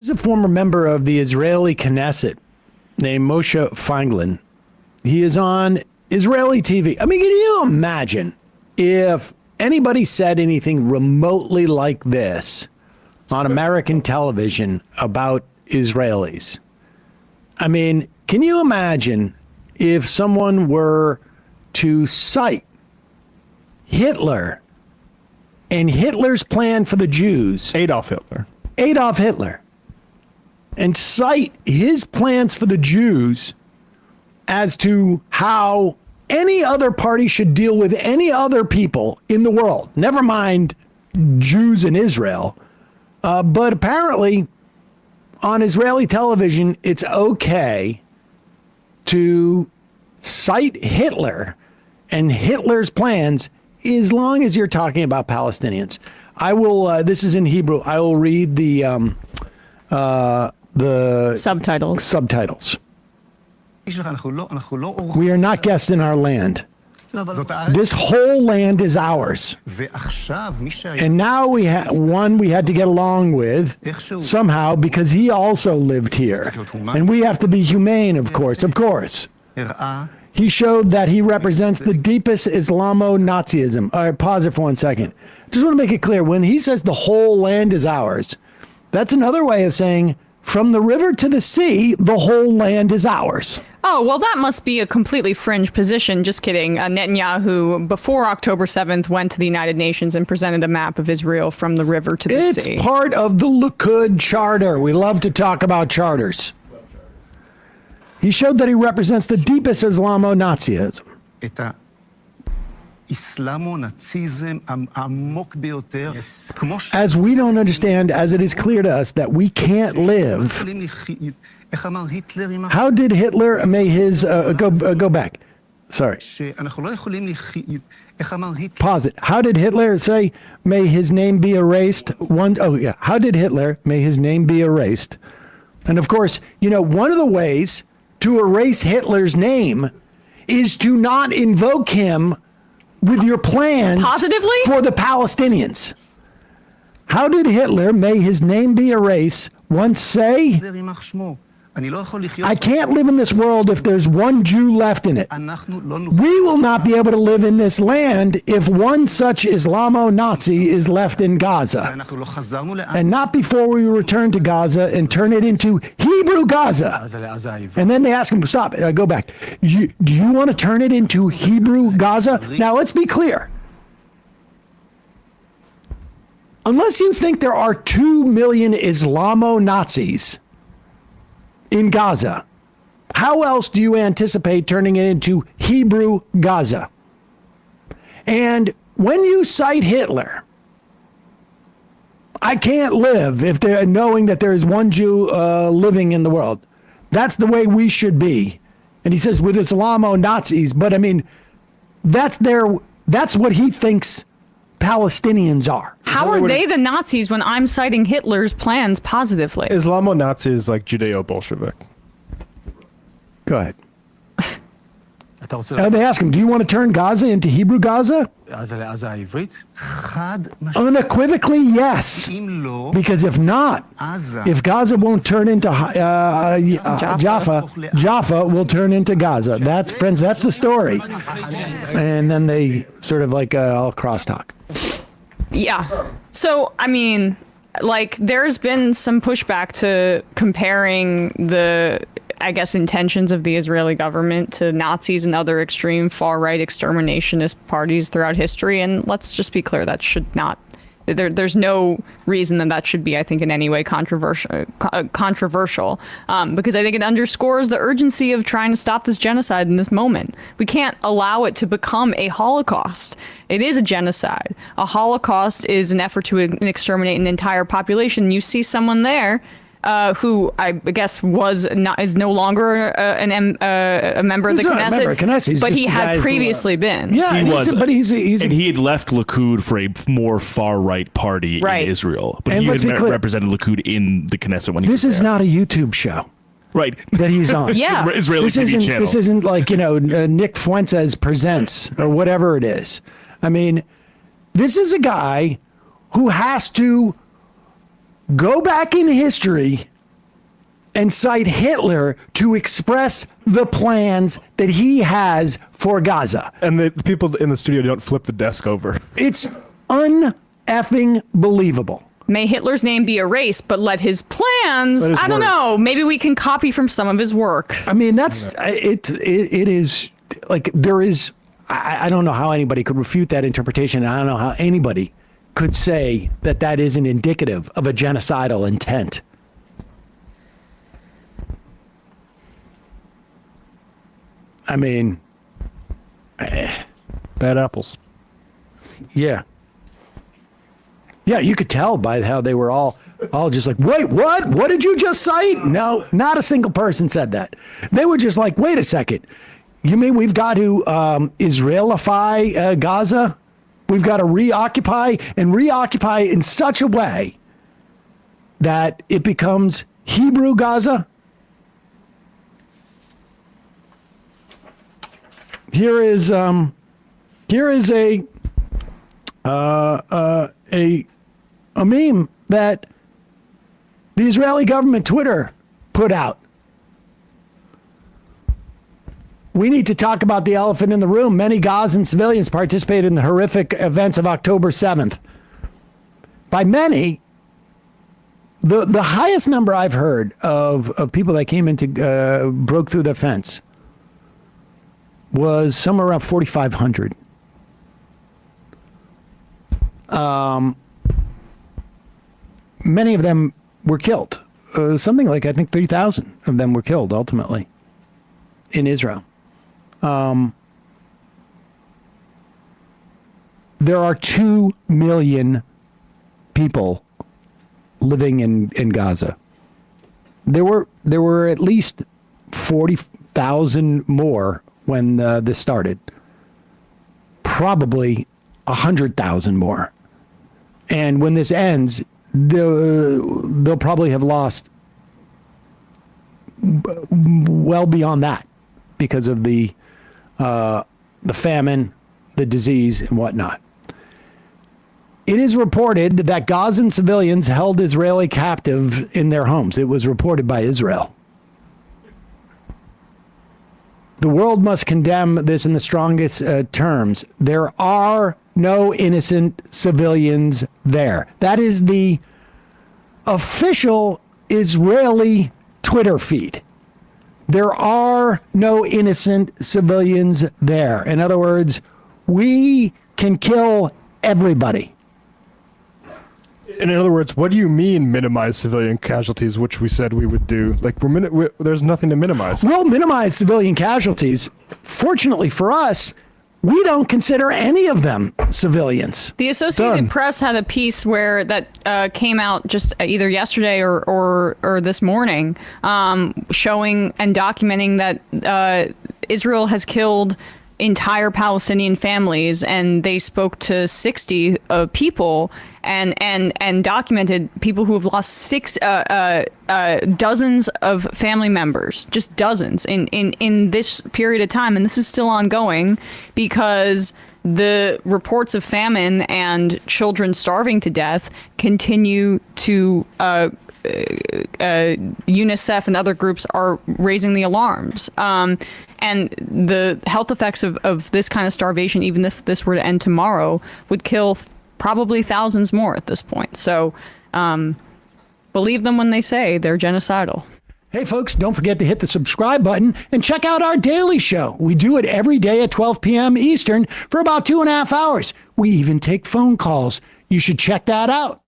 He's a former member of the Israeli Knesset named Moshe Feingold. He is on Israeli TV. I mean, can you imagine if anybody said anything remotely like this on American television about Israelis? I mean, can you imagine if someone were to cite Hitler and Hitler's plan for the Jews? Adolf Hitler. And cite his plans for the Jews as to how any other party should deal with any other people in the world, never mind Jews in Israel. But apparently on Israeli television, it's okay to cite Hitler and Hitler's plans as long as you're talking about Palestinians. I will, this is in Hebrew, I will read the subtitles. We are not guests in our land. This whole land is ours. And now we had to get along with somehow because he also lived here. And we have to be humane, of course. He showed that he represents the deepest Islamo-Nazism. All right, pause it for 1 second. Just want to make it clear. When he says the whole land is ours, that's another way of saying from the river to the sea, the whole land is ours. Oh, well, that must be a completely fringe position. Just kidding. Netanyahu, before October 7th, went to the United Nations and presented a map of Israel from the river to the sea. It's part of the Likud charter. We love to talk about charters. He showed that he represents the deepest Islamo-Nazism. As we don't understand, as it is clear to us, that we can't live. How did Hitler, may his, go back. Sorry. Pause it. How did Hitler say, may his name be erased? How did Hitler, may his name be erased? And of course, one of the ways to erase Hitler's name is to not invoke him with your plans positively for the Palestinians. How did Hitler, may his name be erased, once say, I can't live in this world if there's one Jew left in it. We will not be able to live in this land if one such Islamo-Nazi is left in Gaza. And not before we return to Gaza and turn it into Hebrew Gaza. And then they ask him, stop, go back. Do you want to turn it into Hebrew Gaza? Now let's be clear. Unless you think there are 2 million Islamo-Nazis in Gaza, how else do you anticipate turning it into Hebrew Gaza? And when you cite Hitler, I can't live if they're knowing that there is one Jew living in the world. That's the way we should be. And he says with Islamo-Nazis, but I mean, that's what he thinks Palestinians are. How are they the Nazis when I'm citing Hitler's plans positively? Islamo-Nazi is like Judeo-Bolshevik. Go ahead. They ask him, do you want to turn Gaza into Hebrew Gaza? Unequivocally, yes. Because if not, if Gaza won't turn into Jaffa will turn into Gaza. That's, friends, that's the story. And then they sort of like all crosstalk. Yeah. So, I mean, like, there's been some pushback to comparing the, I guess, intentions of the Israeli government to Nazis and other extreme far-right exterminationist parties throughout history. And let's just be clear, that should not, there's no reason that should be, I think, in any way controversial, because I think it underscores the urgency of trying to stop this genocide in this moment. We can't allow it to become a Holocaust. It is a genocide. A Holocaust is an effort to exterminate an entire population. You see someone there who I guess is no longer a member of the Knesset, but he had previously been. Yeah, he was, but he's and he had left Likud for a more far right party in Israel, but he had represented Likud in the Knesset when he was there. This is not a YouTube show. Right. That he's on. Yeah. Israeli TV channel. This isn't like, Nick Fuentes Presents or whatever it is. I mean, this is a guy who has to go back in history and cite Hitler to express the plans that he has for Gaza. And the people in the studio don't flip the desk over. It's un-effing believable. May Hitler's name be erased, but let his plans, Let his I don't words. know, maybe we can copy from some of his work. I mean, that's, it is, like, there is, I don't know how anybody could refute that interpretation. I don't know how anybody could say that that isn't indicative of a genocidal intent. I mean, Bad apples. yeah. Yeah, you could tell by how they were all just like, wait, what? What did you just cite? No, not a single person said that. They were just like, wait a second. You mean we've got to Israelify Gaza? We've got to reoccupy in such a way that it becomes Hebrew Gaza? Here is a meme that the Israeli government Twitter put out. We need to talk about the elephant in the room. Many Gazan civilians participated in the horrific events of October 7th. By many, the highest number I've heard of people that came into broke through the fence was somewhere around 4,500. Many of them were killed. Something like, I think, 3,000 of them were killed ultimately in Israel. There are 2 million people living in Gaza. There were at least 40,000 more when this started. Probably 100,000 more. And when this ends, they'll probably have lost well beyond that because of the famine, the disease, and whatnot. It is reported that Gazan civilians held Israeli captive in their homes. It was reported by Israel. The world must condemn this in the strongest terms. There are no innocent civilians there. That is the official Israeli Twitter feed. There are no innocent civilians there. In other words, we can kill everybody. And in other words, what do you mean minimize civilian casualties, which we said we would do? Like, there's nothing to minimize. We'll minimize civilian casualties. Fortunately for us, we don't consider any of them civilians. The Associated Done. Press had a piece where that came out just either yesterday or this morning, showing and documenting that Israel has killed entire Palestinian families, and they spoke to 60 people and documented people who have lost dozens of family members, just dozens in this period of time. And this is still ongoing because the reports of famine and children starving to death continue to UNICEF and other groups are raising the alarms. And the health effects of this kind of starvation, even if this were to end tomorrow, would kill probably thousands more at this point. So believe them when they say they're genocidal. Hey, folks, don't forget to hit the subscribe button and check out our daily show. We do it every day at 12 p.m. Eastern for about 2.5 hours. We even take phone calls. You should check that out.